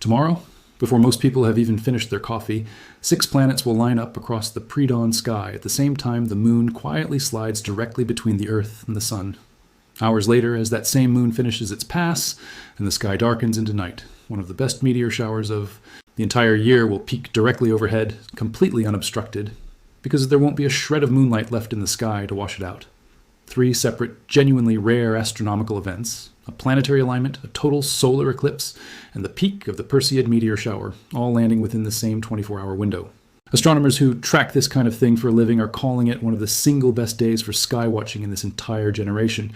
Tomorrow, before most people have even finished their coffee, 6 planets will line up across the pre-dawn sky at the same time the moon quietly slides directly between the Earth and the sun. Hours later, as that same moon finishes its pass and the sky darkens into night, one of the best meteor showers of the entire year will peak directly overhead, completely unobstructed, because there won't be a shred of moonlight left in the sky to wash it out. 3 separate, genuinely rare astronomical events, a planetary alignment, a total solar eclipse, and the peak of the Perseid meteor shower, all landing within the same 24-hour window. Astronomers who track this kind of thing for a living are calling it one of the single best days for skywatching in this entire generation.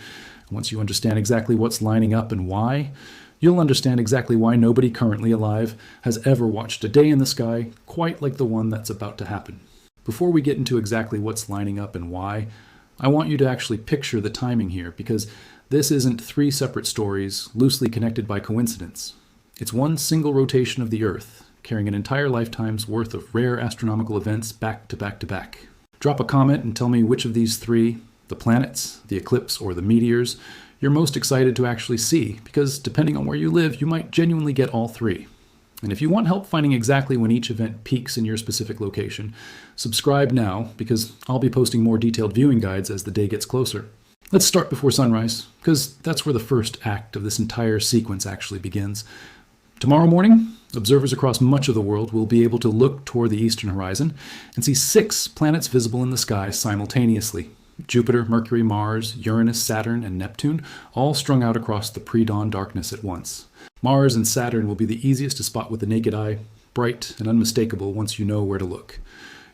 Once you understand exactly what's lining up and why, you'll understand exactly why nobody currently alive has ever watched a day in the sky quite like the one that's about to happen. Before we get into exactly what's lining up and why, I want you to actually picture the timing here, because this isn't 3 separate stories loosely connected by coincidence. It's one single rotation of the Earth, carrying an entire lifetime's worth of rare astronomical events back to back to back. Drop a comment and tell me which of these 3, the planets, the eclipse, or the meteors, you're most excited to actually see, because depending on where you live, you might genuinely get all 3. And if you want help finding exactly when each event peaks in your specific location, subscribe now, because I'll be posting more detailed viewing guides as the day gets closer. Let's start before sunrise, because that's where the first act of this entire sequence actually begins. Tomorrow morning, observers across much of the world will be able to look toward the eastern horizon and see 6 planets visible in the sky simultaneously. Jupiter, Mercury, Mars, Uranus, Saturn, and Neptune, all strung out across the pre-dawn darkness at once. Mars and Saturn will be the easiest to spot with the naked eye, bright and unmistakable once you know where to look.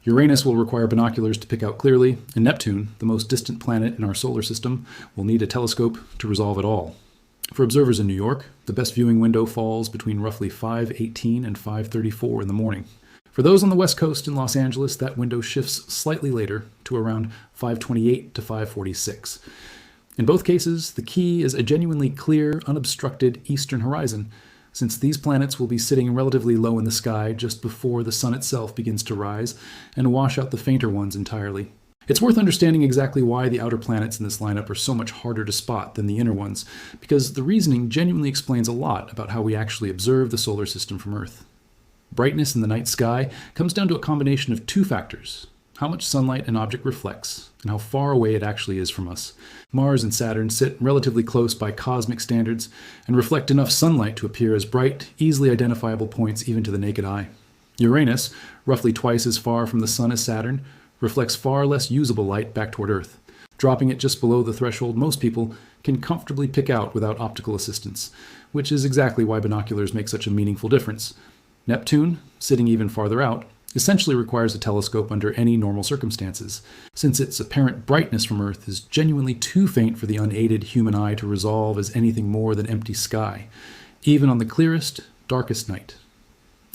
Uranus will require binoculars to pick out clearly, and Neptune, the most distant planet in our solar system, will need a telescope to resolve it all. For observers in New York, the best viewing window falls between roughly 5:18 and 5:34 in the morning. For those on the West Coast in Los Angeles, that window shifts slightly later to around 5:28 to 5:46. In both cases, the key is a genuinely clear, unobstructed eastern horizon, since these planets will be sitting relatively low in the sky just before the sun itself begins to rise and wash out the fainter ones entirely. It's worth understanding exactly why the outer planets in this lineup are so much harder to spot than the inner ones, because the reasoning genuinely explains a lot about how we actually observe the solar system from Earth. Brightness in the night sky comes down to a combination of 2 factors: how much sunlight an object reflects, and how far away it actually is from us. Mars and Saturn sit relatively close by cosmic standards and reflect enough sunlight to appear as bright, easily identifiable points even to the naked eye. Uranus, roughly twice as far from the sun as Saturn, reflects far less usable light back toward Earth, dropping it just below the threshold most people can comfortably pick out without optical assistance, which is exactly why binoculars make such a meaningful difference. Neptune, sitting even farther out, essentially requires a telescope under any normal circumstances, since its apparent brightness from Earth is genuinely too faint for the unaided human eye to resolve as anything more than empty sky, even on the clearest, darkest night.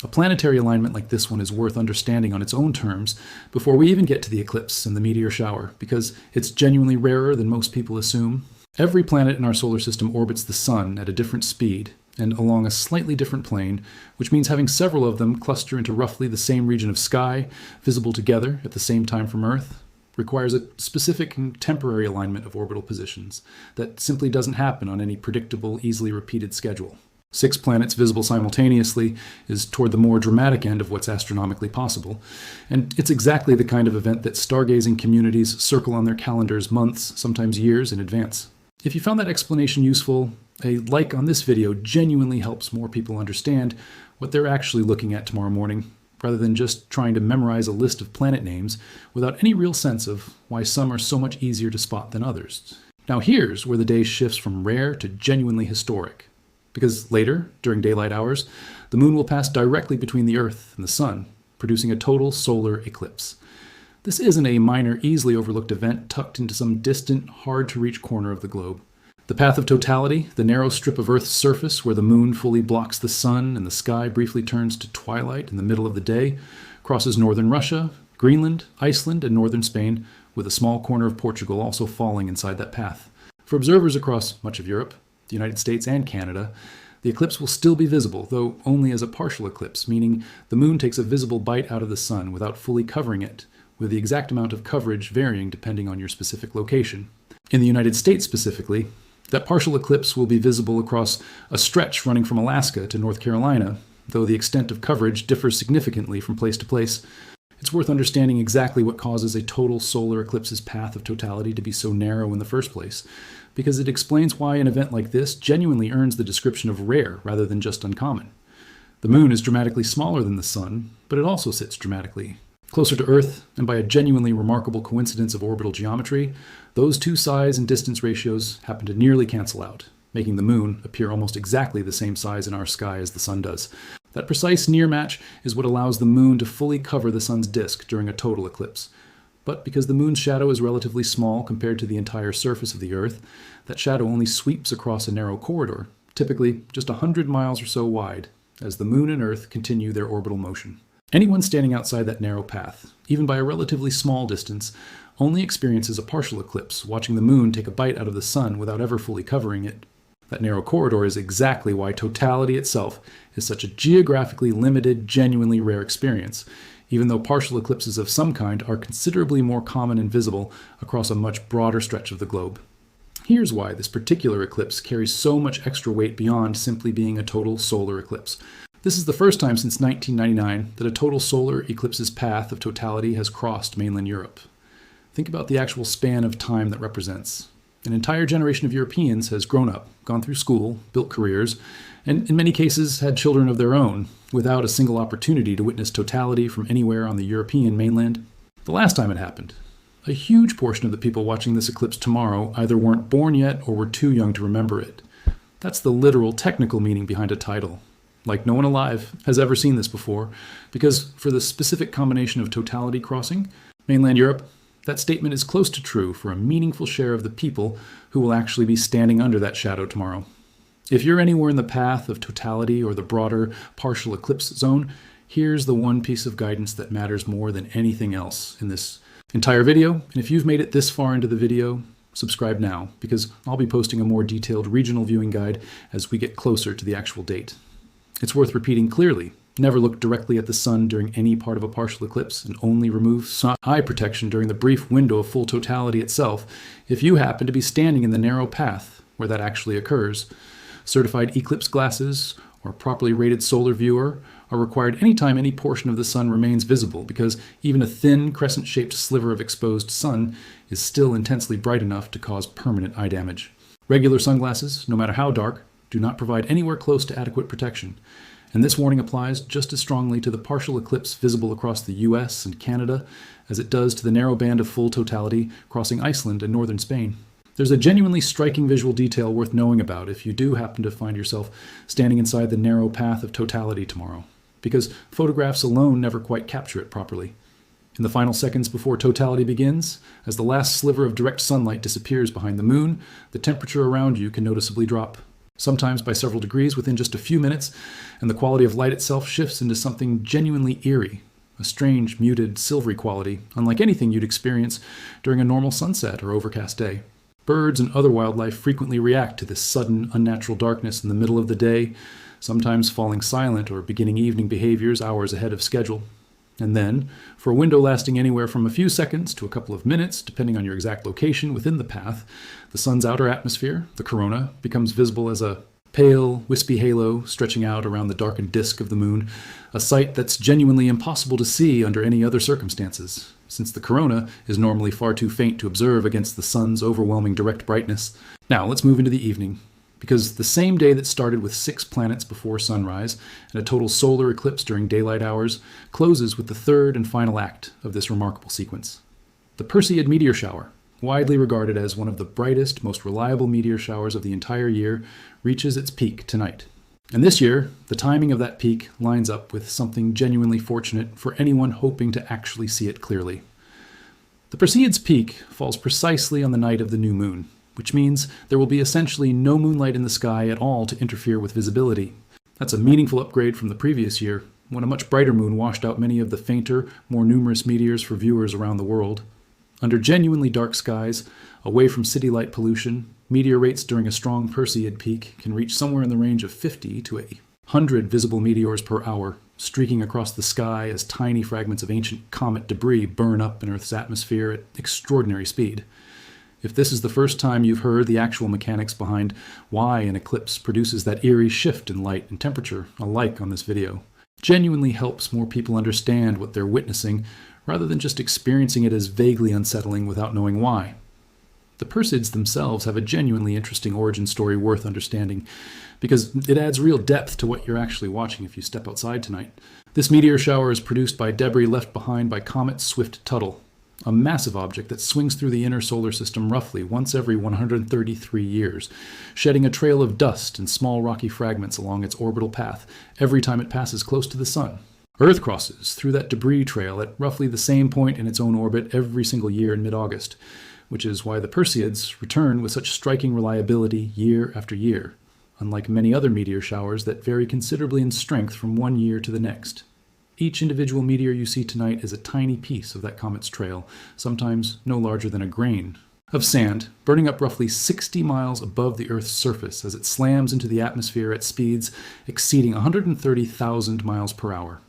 A planetary alignment like this one is worth understanding on its own terms before we even get to the eclipse and the meteor shower, because it's genuinely rarer than most people assume. Every planet in our solar system orbits the sun at a different speed, and along a slightly different plane, which means having several of them cluster into roughly the same region of sky, visible together at the same time from Earth, requires a specific and temporary alignment of orbital positions that simply doesn't happen on any predictable, easily repeated schedule. 6 planets visible simultaneously is toward the more dramatic end of what's astronomically possible, and it's exactly the kind of event that stargazing communities circle on their calendars months, sometimes years in advance. If you found that explanation useful, a like on this video genuinely helps more people understand what they're actually looking at tomorrow morning, rather than just trying to memorize a list of planet names without any real sense of why some are so much easier to spot than others. Now here's where the day shifts from rare to genuinely historic, because later, during daylight hours, the moon will pass directly between the Earth and the sun, producing a total solar eclipse. This isn't a minor, easily overlooked event tucked into some distant, hard-to-reach corner of the globe. The path of totality, the narrow strip of Earth's surface where the moon fully blocks the sun and the sky briefly turns to twilight in the middle of the day, crosses northern Russia, Greenland, Iceland, and northern Spain, with a small corner of Portugal also falling inside that path. For observers across much of Europe, the United States, and Canada, the eclipse will still be visible, though only as a partial eclipse, meaning the moon takes a visible bite out of the sun without fully covering it, with the exact amount of coverage varying depending on your specific location. In the United States specifically, that partial eclipse will be visible across a stretch running from Alaska to North Carolina, though the extent of coverage differs significantly from place to place. It's worth understanding exactly what causes a total solar eclipse's path of totality to be so narrow in the first place, because it explains why an event like this genuinely earns the description of rare rather than just uncommon. The moon is dramatically smaller than the sun, but it also sits dramatically closer to Earth, and by a genuinely remarkable coincidence of orbital geometry, those two size and distance ratios happen to nearly cancel out, making the moon appear almost exactly the same size in our sky as the sun does. That precise near match is what allows the moon to fully cover the sun's disk during a total eclipse. But because the moon's shadow is relatively small compared to the entire surface of the Earth, that shadow only sweeps across a narrow corridor, typically just 100 miles or so wide, as the moon and Earth continue their orbital motion. Anyone standing outside that narrow path, even by a relatively small distance, only experiences a partial eclipse, watching the moon take a bite out of the sun without ever fully covering it. That narrow corridor is exactly why totality itself is such a geographically limited, genuinely rare experience, even though partial eclipses of some kind are considerably more common and visible across a much broader stretch of the globe. Here's why this particular eclipse carries so much extra weight beyond simply being a total solar eclipse. This is the first time since 1999 that a total solar eclipse's path of totality has crossed mainland Europe. Think about the actual span of time that represents. An entire generation of Europeans has grown up, gone through school, built careers, and in many cases had children of their own, without a single opportunity to witness totality from anywhere on the European mainland. The last time it happened, a huge portion of the people watching this eclipse tomorrow either weren't born yet or were too young to remember it. That's the literal technical meaning behind a title. Like no one alive has ever seen this before, because for the specific combination of totality crossing, mainland Europe, that statement is close to true for a meaningful share of the people who will actually be standing under that shadow tomorrow. If you're anywhere in the path of totality or the broader partial eclipse zone, here's the one piece of guidance that matters more than anything else in this entire video. And if you've made it this far into the video, subscribe now, because I'll be posting a more detailed regional viewing guide as we get closer to the actual date. It's worth repeating clearly. Never look directly at the sun during any part of a partial eclipse, and only remove eye protection during the brief window of full totality itself if you happen to be standing in the narrow path where that actually occurs. Certified eclipse glasses or properly rated solar viewer are required anytime any portion of the sun remains visible, because even a thin crescent-shaped sliver of exposed sun is still intensely bright enough to cause permanent eye damage. Regular sunglasses, no matter how dark, do not provide anywhere close to adequate protection, and this warning applies just as strongly to the partial eclipse visible across the US and Canada as it does to the narrow band of full totality crossing Iceland and northern Spain. There's a genuinely striking visual detail worth knowing about if you do happen to find yourself standing inside the narrow path of totality tomorrow, because photographs alone never quite capture it properly. In the final seconds before totality begins, as the last sliver of direct sunlight disappears behind the moon, the temperature around you can noticeably drop, sometimes by several degrees within just a few minutes, and the quality of light itself shifts into something genuinely eerie, a strange, muted, silvery quality, unlike anything you'd experience during a normal sunset or overcast day. Birds and other wildlife frequently react to this sudden, unnatural darkness in the middle of the day, sometimes falling silent or beginning evening behaviors hours ahead of schedule. And then, for a window lasting anywhere from a few seconds to a couple of minutes, depending on your exact location within the path, the sun's outer atmosphere, the corona, becomes visible as a pale, wispy halo stretching out around the darkened disk of the moon, a sight that's genuinely impossible to see under any other circumstances, since the corona is normally far too faint to observe against the sun's overwhelming direct brightness. Now, let's move into the evening, because the same day that started with 6 planets before sunrise and a total solar eclipse during daylight hours closes with the third and final act of this remarkable sequence. The Perseid meteor shower, widely regarded as one of the brightest, most reliable meteor showers of the entire year, reaches its peak tonight. And this year, the timing of that peak lines up with something genuinely fortunate for anyone hoping to actually see it clearly. The Perseid's peak falls precisely on the night of the new moon, which means there will be essentially no moonlight in the sky at all to interfere with visibility. That's a meaningful upgrade from the previous year, when a much brighter moon washed out many of the fainter, more numerous meteors for viewers around the world. Under genuinely dark skies, away from city light pollution, meteor rates during a strong Perseid peak can reach somewhere in the range of 50 to 100 visible meteors per hour, streaking across the sky as tiny fragments of ancient comet debris burn up in Earth's atmosphere at extraordinary speed. If this is the first time you've heard the actual mechanics behind why an eclipse produces that eerie shift in light and temperature, a like on this video. It genuinely helps more people understand what they're witnessing, rather than just experiencing it as vaguely unsettling without knowing why. The Perseids themselves have a genuinely interesting origin story worth understanding, because it adds real depth to what you're actually watching if you step outside tonight. This meteor shower is produced by debris left behind by comet Swift-Tuttle, a massive object that swings through the inner solar system roughly once every 133 years, shedding a trail of dust and small rocky fragments along its orbital path every time it passes close to the sun. Earth crosses through that debris trail at roughly the same point in its own orbit every single year in mid-August, which is why the Perseids return with such striking reliability year after year, unlike many other meteor showers that vary considerably in strength from one year to the next. Each individual meteor you see tonight is a tiny piece of that comet's trail, sometimes no larger than a grain of sand, burning up roughly 60 miles above the Earth's surface as it slams into the atmosphere at speeds exceeding 130,000 miles per hour.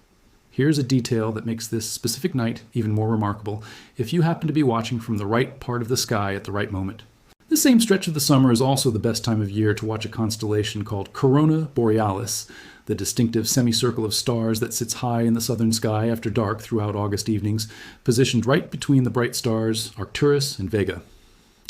Here's a detail that makes this specific night even more remarkable if you happen to be watching from the right part of the sky at the right moment. This same stretch of the summer is also the best time of year to watch a constellation called Corona Borealis, the distinctive semicircle of stars that sits high in the southern sky after dark throughout August evenings, positioned right between the bright stars Arcturus and Vega.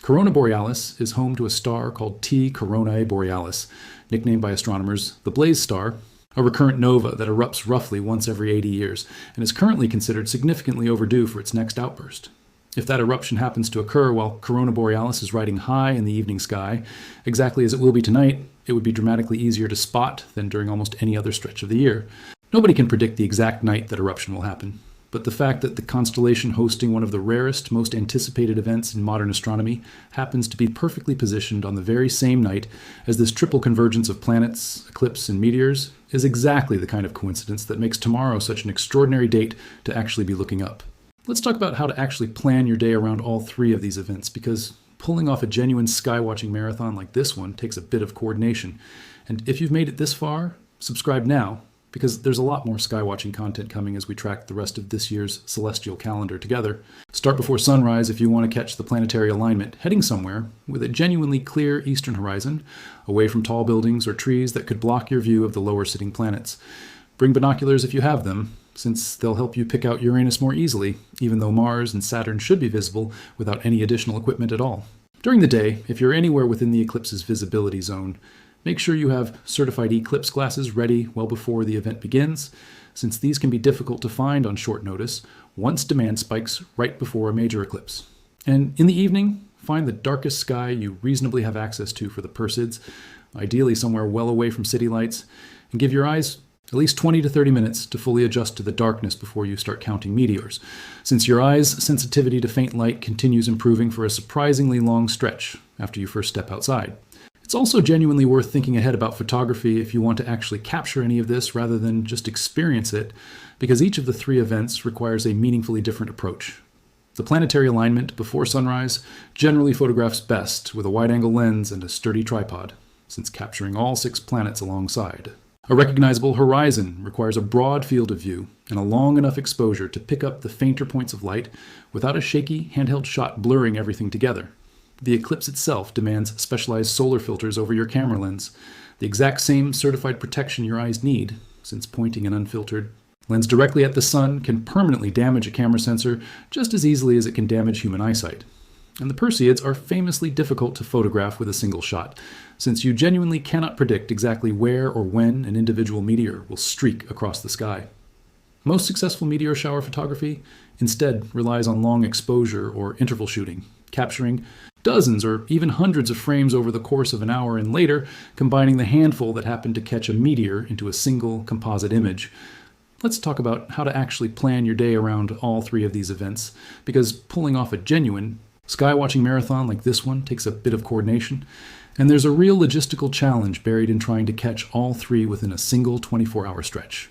Corona Borealis is home to a star called T Coronae Borealis, nicknamed by astronomers the Blaze Star, a recurrent nova that erupts roughly once every 80 years, and is currently considered significantly overdue for its next outburst. If that eruption happens to occur while Corona Borealis is riding high in the evening sky, exactly as it will be tonight, it would be dramatically easier to spot than during almost any other stretch of the year. Nobody can predict the exact night that eruption will happen, but the fact that the constellation hosting one of the rarest, most anticipated events in modern astronomy happens to be perfectly positioned on the very same night as this triple convergence of planets, eclipse, and meteors is exactly the kind of coincidence that makes tomorrow such an extraordinary date to actually be looking up. Let's talk about how to actually plan your day around all three of these events, because pulling off a genuine skywatching marathon like this one takes a bit of coordination. And if you've made it this far, subscribe now, because there's a lot more skywatching content coming as we track the rest of this year's celestial calendar together. Start before sunrise if you want to catch the planetary alignment, heading somewhere with a genuinely clear eastern horizon, away from tall buildings or trees that could block your view of the lower sitting planets. Bring binoculars if you have them, since they'll help you pick out Uranus more easily, even though Mars and Saturn should be visible without any additional equipment at all. During the day, if you're anywhere within the eclipse's visibility zone, make sure you have certified eclipse glasses ready well before the event begins, since these can be difficult to find on short notice once demand spikes right before a major eclipse. And in the evening, find the darkest sky you reasonably have access to for the Perseids, ideally somewhere well away from city lights, and give your eyes at least 20 to 30 minutes to fully adjust to the darkness before you start counting meteors, since your eyes' sensitivity to faint light continues improving for a surprisingly long stretch after you first step outside. It's also genuinely worth thinking ahead about photography if you want to actually capture any of this rather than just experience it, because each of the three events requires a meaningfully different approach. The planetary alignment before sunrise generally photographs best with a wide-angle lens and a sturdy tripod, since capturing all 6 planets alongside. A recognizable horizon requires a broad field of view and a long enough exposure to pick up the fainter points of light without a shaky handheld shot blurring everything together. The eclipse itself demands specialized solar filters over your camera lens, the exact same certified protection your eyes need, since pointing an unfiltered lens directly at the sun can permanently damage a camera sensor just as easily as it can damage human eyesight. And the Perseids are famously difficult to photograph with a single shot, since you genuinely cannot predict exactly where or when an individual meteor will streak across the sky. Most successful meteor shower photography instead relies on long exposure or interval shooting, capturing dozens or even hundreds of frames over the course of an hour and later combining the handful that happen to catch a meteor into a single composite image. Let's talk about how to actually plan your day around all three of these events, because pulling off a genuine skywatching marathon like this one takes a bit of coordination, and there's a real logistical challenge buried in trying to catch all three within a single 24-hour stretch.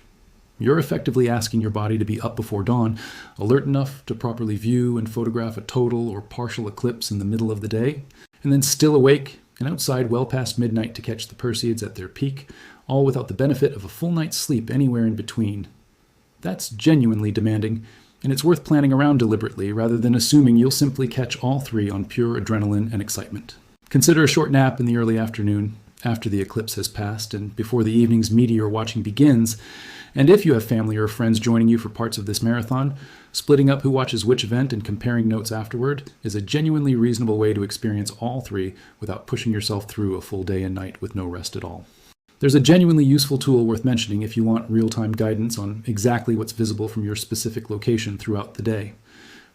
You're effectively asking your body to be up before dawn, alert enough to properly view and photograph a total or partial eclipse in the middle of the day, and then still awake and outside well past midnight to catch the Perseids at their peak, all without the benefit of a full night's sleep anywhere in between. That's genuinely demanding, And it's worth planning around deliberately rather than assuming you'll simply catch all three on pure adrenaline and excitement. Consider a short nap in the early afternoon, after the eclipse has passed and before the evening's meteor watching begins. And if you have family or friends joining you for parts of this marathon, splitting up who watches which event and comparing notes afterward is a genuinely reasonable way to experience all three without pushing yourself through a full day and night with no rest at all. There's a genuinely useful tool worth mentioning if you want real-time guidance on exactly what's visible from your specific location throughout the day.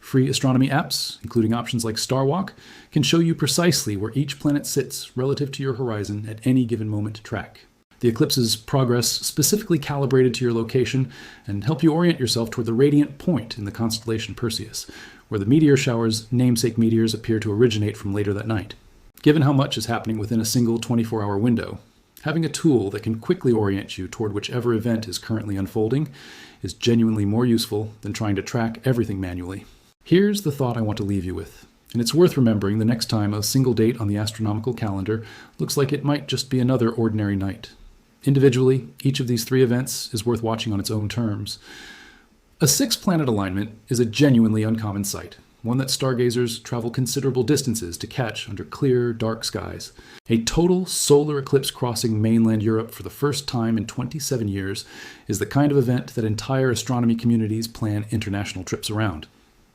Free astronomy apps, including options like Star Walk, can show you precisely where each planet sits relative to your horizon at any given moment to track. The eclipse's progress specifically calibrated to your location and help you orient yourself toward the radiant point in the constellation Perseus, where the meteor shower's namesake meteors appear to originate from later that night. Given how much is happening within a single 24-hour window, having a tool that can quickly orient you toward whichever event is currently unfolding is genuinely more useful than trying to track everything manually. Here's the thought I want to leave you with, and it's worth remembering the next time a single date on the astronomical calendar looks like it might just be another ordinary night. Individually, each of these three events is worth watching on its own terms. A six-planet alignment is a genuinely uncommon sight, one that stargazers travel considerable distances to catch under clear, dark skies. A total solar eclipse crossing mainland Europe for the first time in 27 years is the kind of event that entire astronomy communities plan international trips around.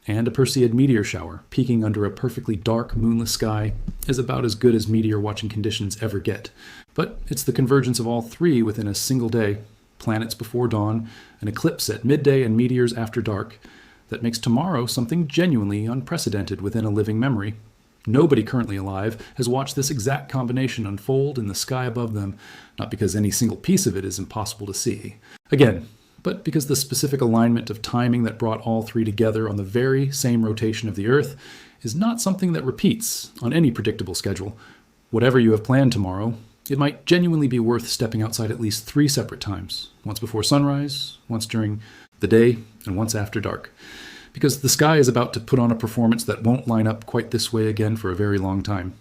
And a Perseid meteor shower, peaking under a perfectly dark, moonless sky, is about as good as meteor watching conditions ever get. But it's the convergence of all three within a single day, planets before dawn, an eclipse at midday, and meteors after dark, that makes tomorrow something genuinely unprecedented within a living memory. Nobody currently alive has watched this exact combination unfold in the sky above them, not because any single piece of it is impossible to see. Again, but because the specific alignment of timing that brought all three together on the very same rotation of the Earth is not something that repeats on any predictable schedule. Whatever you have planned tomorrow, it might genuinely be worth stepping outside at least three separate times, once before sunrise, once during the day, and once after dark. Because the sky is about to put on a performance that won't line up quite this way again for a very long time.